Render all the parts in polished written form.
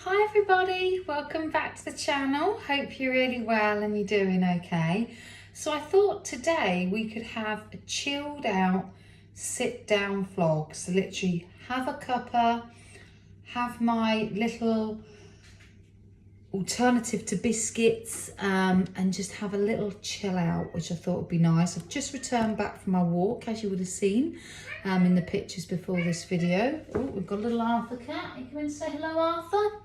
Hi everybody, welcome back to the channel. Hope you're really well and you're doing okay. So I thought today we could have a chilled out sit down vlog. So literally have a cuppa, have my little alternative to biscuits and just have a little chill out, which I thought would be nice. I've just returned back from my walk, as you would have seen in the pictures before this video. Oh, we've got a little Arthur cat. You come in and say hello, Arthur.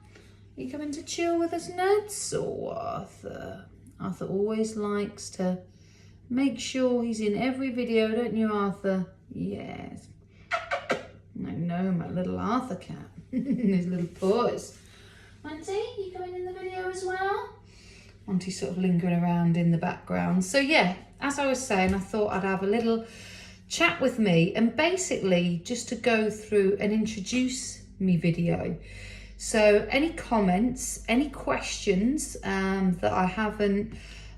You coming to chill with us, Nuts? Oh, Arthur. Arthur always likes to make sure he's in every video, don't you, Arthur? Yes. I know, my little Arthur cat. His little paws. Monty, you coming in the video as well? Monty's sort of lingering around in the background. So yeah, as I was saying, I thought I'd have a little chat with me and basically just to go through and introduce me video. So any comments, any questions that I haven't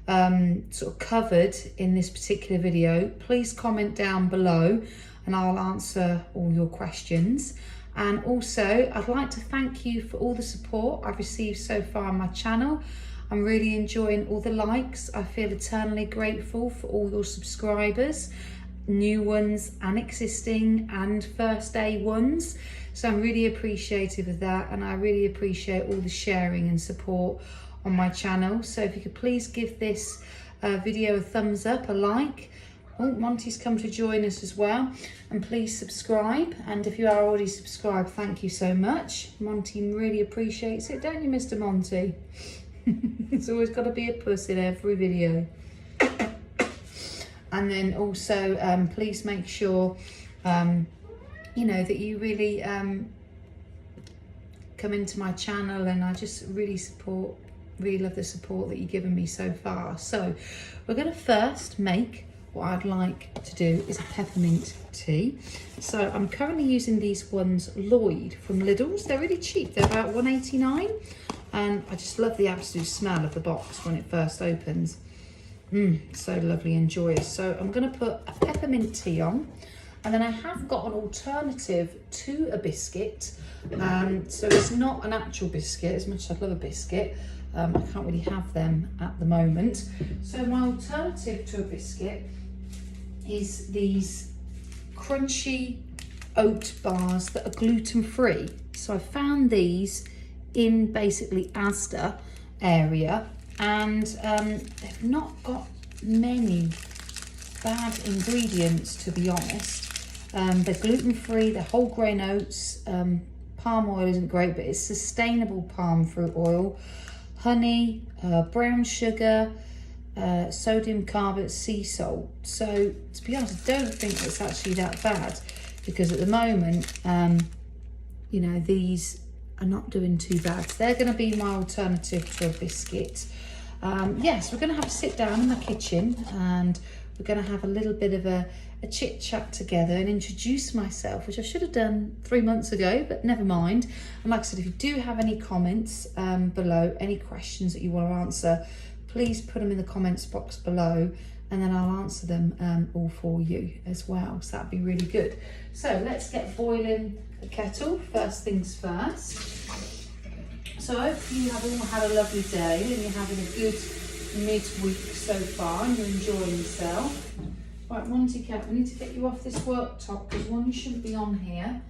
sort of covered in this particular video, please comment down below and I'll answer all your questions. And also I'd like to thank you for all the support I've received so far on my channel. I'm really enjoying all the likes. I feel eternally grateful for all your subscribers, new ones and existing and first day ones. So I'm really appreciative of that, and I really appreciate all the sharing and support on my channel. So if you could please give this video a thumbs up, a like. Oh, Monty's come to join us as well. And please subscribe. And if you are already subscribed, thank you so much. Monty really appreciates it, don't you, Mr. Monty? It's always got to be a puss in every video. And then also, please make sure, you know, that you really come into my channel, and I just really love the support that you've given me so far. So we're going to first make what I'd like to do is a peppermint tea. So I'm currently using these ones Lloyd from Lidl's. They're really cheap, they're about $1.89, and I just love the absolute smell of the box when it first opens. So lovely and joyous. So I'm going to put a peppermint tea on, and then I have got an alternative to a biscuit. So it's not an actual biscuit, as much as I love a biscuit. I can't really have them at the moment. So my alternative to a biscuit is these crunchy oat bars that are gluten-free. So I found these in basically Asda area, and they've not got many bad ingredients, to be honest. They're gluten-free, they're whole grain oats, palm oil isn't great, but it's sustainable palm fruit oil, honey, brown sugar, sodium carbonate, sea salt. So to be honest, I don't think it's actually that bad, because at the moment, you know, these are not doing too bad. So they're going to be my alternative to a biscuit. Yes, we're going to have a sit down in my kitchen, and we're going to have a little bit of a chit chat together and introduce myself, which I should have done 3 months ago, but never mind. And like I said, if you do have any comments below, any questions that you want to answer, please put them in the comments box below, and then I'll answer them all for you as well. So that'd be really good. So let's get boiling the kettle, first things first. So I hope you have all had a lovely day and you're having a good midweek so far and you're enjoying yourself. Right, Monty Cat, we need to get you off this worktop, because one, you shouldn't be on here,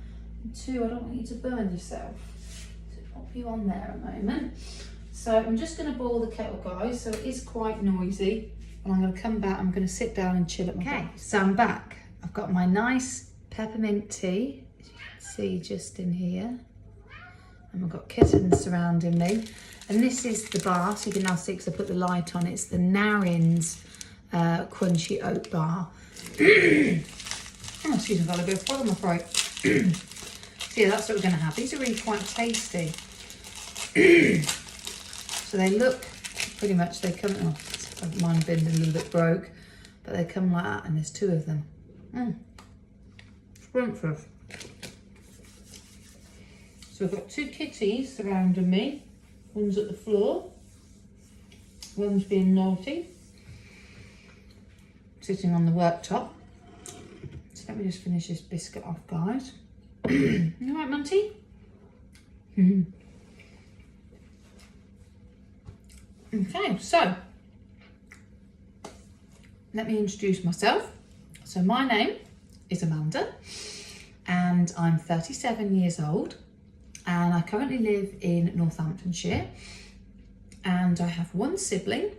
and two, I don't want you to burn yourself. So pop you on there a moment. So I'm just going to boil the kettle, guys, so it is quite noisy, and I'm going to come back, I'm going to sit down and chill at my back. So I'm back. I've got my nice peppermint tea, as you can see just in here, and we've got kittens surrounding me, and this is the bar, so you can now see, because I put the light on, it's the Narins crunchy oat bar. Oh, excuse me, I've got a bit of frog on my throat. So yeah, that's what we're going to have. These are really quite tasty. So they look pretty much, they come, oh, mine been a little bit broke, but they come like that, and there's 2 of them. Scrumptious. So I've got 2 kitties surrounding me. One's at the floor, one's being naughty, sitting on the worktop. So let me just finish this biscuit off, guys. You all right, Monty? Okay, so let me introduce myself. So my name is Amanda and I'm 37 years old and I currently live in Northamptonshire, and I have one sibling,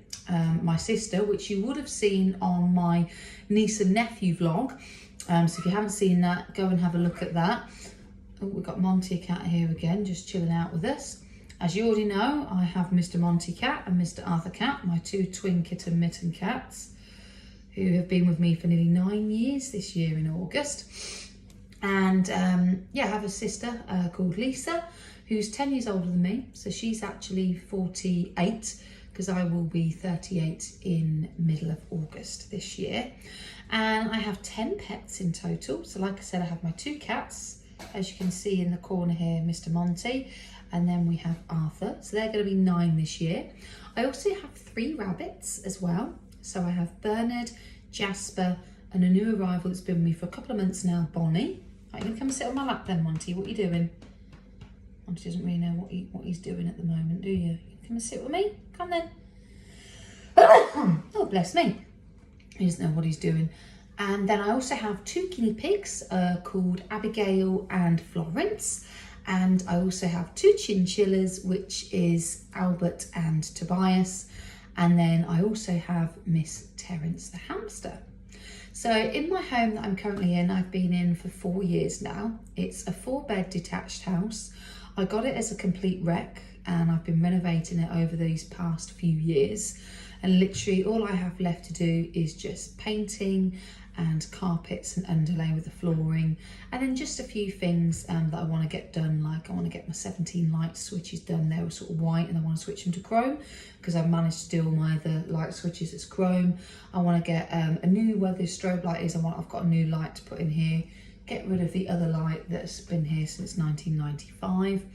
my sister, which you would have seen on my niece and nephew vlog. So if you haven't seen that, go and have a look at that. Oh, we've got Monty Cat here again, just chilling out with us. As you already know, I have Mr. Monty Cat and Mr. Arthur Cat, my two twin kitten mitten cats, who have been with me for nearly 9 years this year in August. And yeah, I have a sister called Lisa, who's 10 years older than me. So she's actually 48, because I will be 38 in middle of August this year. And I have 10 pets in total. So like I said, I have my 2 cats, as you can see in the corner here, Mr. Monty, and then we have Arthur. So they're going to be 9 this year. I also have 3 rabbits as well. So I have Bernard, Jasper, and a new arrival that's been with me for a couple of months now, Bonnie. Right, you can come and sit on my lap then, Monty. What are you doing? Monty doesn't really know what he's doing at the moment, do you? Come and sit with me. Come then. Oh, bless me. He doesn't know what he's doing. And then I also have 2 guinea pigs called Abigail and Florence. And I also have 2 chinchillas, which is Albert and Tobias. And then I also have Miss Terence the hamster. So in my home that I'm currently in, I've been in for 4 years now. It's a 4-bed detached house. I got it as a complete wreck and I've been renovating it over these past few years. And literally all I have left to do is just painting and carpets and underlay with the flooring, and then just a few things that I want to get done. Like I want to get my 17 light switches done. They were sort of white and I want to switch them to chrome because I've managed to do all my other light switches as chrome. I want to get a new, where the strobe light is, I've got a new light to put in here. Get rid of the other light that's been here since 1995.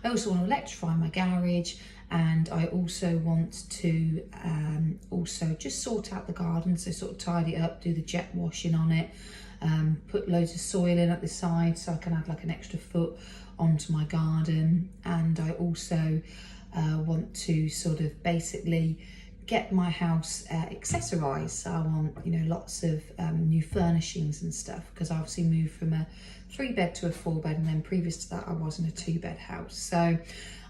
I also want to electrify my garage, and I also want to also just sort out the garden, so sort of tidy it up, do the jet washing on it, put loads of soil in at the side so I can add like an extra foot onto my garden. And I also want to sort of basically get my house accessorised. So I want, you know, lots of new furnishings and stuff, because I obviously moved from a 3-bed to a 4-bed, and then previous to that I was in a 2-bed house. So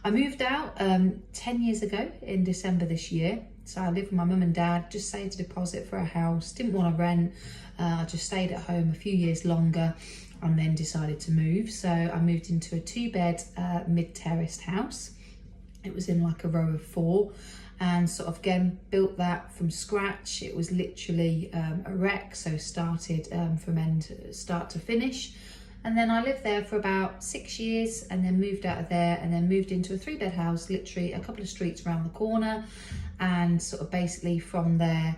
I moved out 10 years ago in December this year. So I lived with my mum and dad, just saved a deposit for a house, didn't want to rent. I just stayed at home a few years longer and then decided to move. So I moved into a 2-bed mid-terraced house. It was in like a row of 4, and sort of again built that from scratch. It was literally a wreck, so started from start to finish. And then I lived there for about 6 years and then moved out of there and then moved into a 3-bed house, literally a couple of streets around the corner. And sort of basically from there,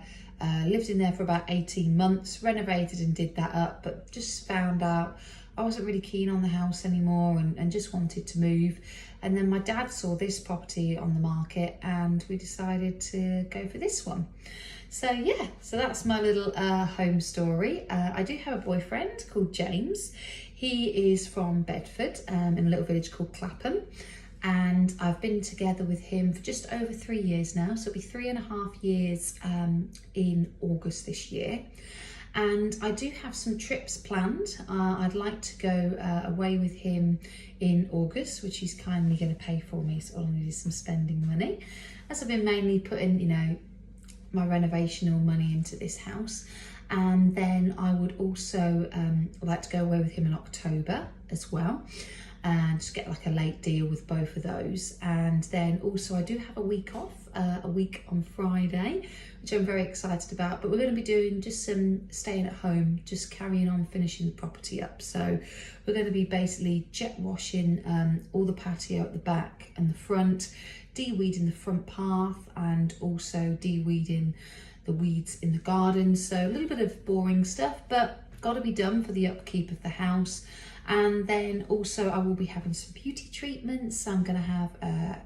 lived in there for about 18 months, renovated and did that up, but just found out I wasn't really keen on the house anymore and just wanted to move. And then my dad saw this property on the market and we decided to go for this one. So yeah, so that's my little home story. I do have a boyfriend called James. He is from Bedford in a little village called Clapham. And I've been together with him for just over 3 years now. So it'll be 3.5 years in August this year. And I do have some trips planned. I'd like to go away with him in August, which he's kindly going to pay for me. So all I need is some spending money, as I've been mainly putting, you know, my renovational money into this house. And then I would also like to go away with him in October as well, and just get like a late deal with both of those. And then also I do have a week off, a week on Friday, which I'm very excited about. But we're going to be doing just some staying at home, just carrying on finishing the property up. So we're going to be basically jet washing all the patio at the back and the front, de-weeding the front path, and also de-weeding the weeds in the garden. So a little bit of boring stuff, but got to be done for the upkeep of the house. And then also I will be having some beauty treatments. I'm going to have a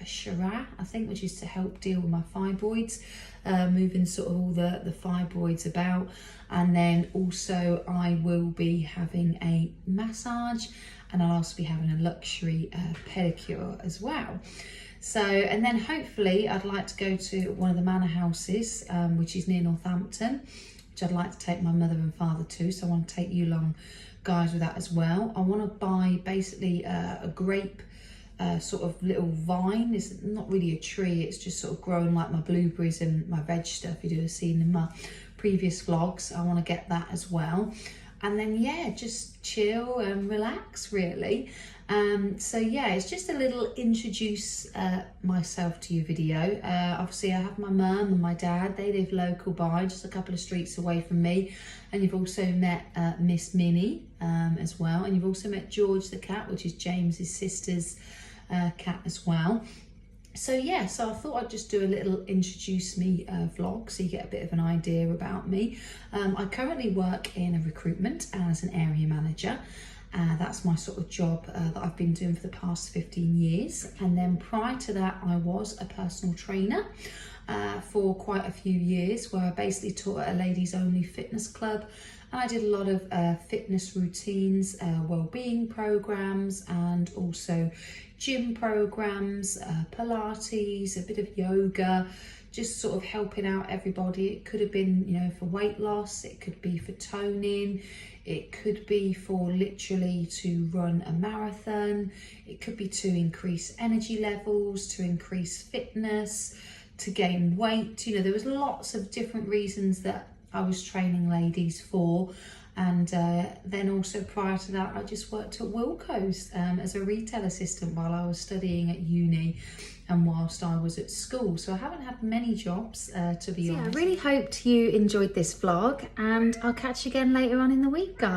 Shara, I think, which is to help deal with my fibroids, moving sort of all the fibroids about. And then also I will be having a massage, and I'll also be having a luxury pedicure as well. So, and then hopefully I'd like to go to one of the manor houses, which is near Northampton, which I'd like to take my mother and father to. So I want to take you along, guys, with that as well. I want to buy basically a grape sort of little vine. It's not really a tree, it's just sort of growing like my blueberries and my veg stuff you do have seen in my previous vlogs. I want to get that as well. And then yeah, just chill and relax really. So yeah, it's just a little introduce myself to you video. Obviously I have my mum and my dad, they live local by, just a couple of streets away from me. And you've also met Miss Minnie as well, and you've also met George the cat, which is James's sister's cat as well. So yeah, so I thought I'd just do a little introduce me vlog so you get a bit of an idea about me. I currently work in a recruitment as an area manager. That's my sort of job that I've been doing for the past 15 years. And then prior to that, I was a personal trainer for quite a few years, where I basically taught at a ladies only fitness club. And I did a lot of fitness routines, well-being programs, and also gym programs, Pilates, a bit of yoga, just sort of helping out everybody. It could have been, you know, for weight loss, it could be for toning, it could be for literally to run a marathon, it could be to increase energy levels, to increase fitness, to gain weight. You know, there was lots of different reasons that I was training ladies for. And then also prior to that, I just worked at Wilko's as a retail assistant while I was studying at uni and whilst I was at school. So I haven't had many jobs, to be honest. I really hoped you enjoyed this vlog, and I'll catch you again later on in the week, guys.